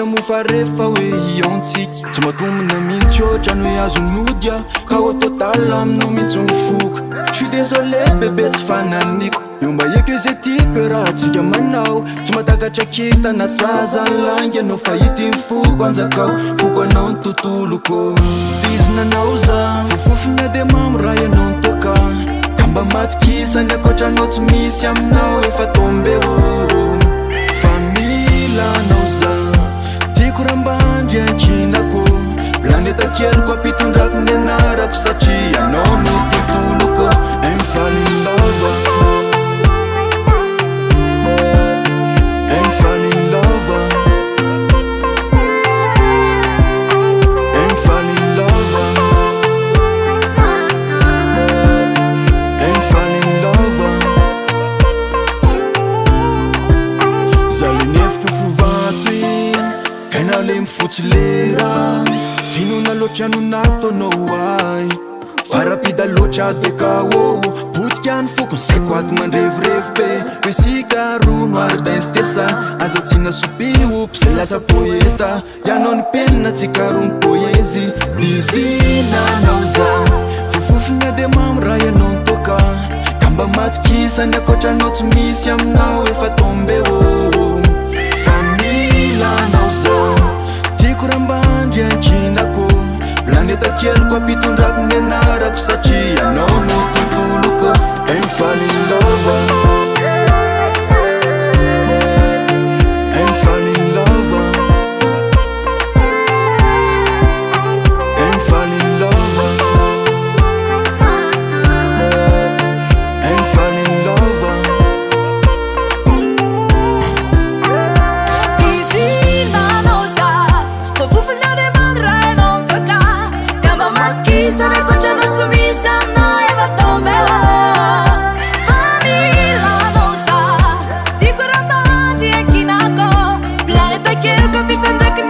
mofa refa hoe iontsiky tsy matomina mihitsy ohatrany hoe azon'ody a ka ho total aminao mihitsy mifoka je suis désolé bébé tsy fananiko io mba eky io zay tiako raha tsika manao tsy matakatra kita na tsazany langy anao fahity mifoko anjakao foko anao ny tontoloko dizina anao za fofofina de mamy raha ianao nitoka ka mba matokisany akoatranao tsy misy aminao efa tombeo fa mila anao za tiako raha mba andry ankinako planeta keliko ampitondrako ny anarako satria anao no tontoloko I'm fall in love I'm fall in love I'm fall in love I'm fall in love zaho le nefitro fovato iny kainao le mifotsy lera vinona loatra anonataonao ay farapida loatra deka ô botika ny foko saiko ato mandrevirevy be hoe sika rono ardinstesa azatsina sopiopy zay lasa poeta ianao ny penina tsika rony poezy dizina anao za fofofina de mamy raha ianao nitoka ka mba matokisany akoatranao tsy misy aminao efa tombeo fa mila anao za tiako raha mba andry ankinako planeta keliko ampitondrako ny anarako satria anao no tontoloko I'm fall in love I'm fall in love I'm fall in love I'm fall in love Dizina anao za fofofina de mamy raha ianao nitoka ka mba matokisany akoatranao tsy misy aminao efa tombeo famila anao za tiako raha mba andry ankinako planeta keliko ampitondrako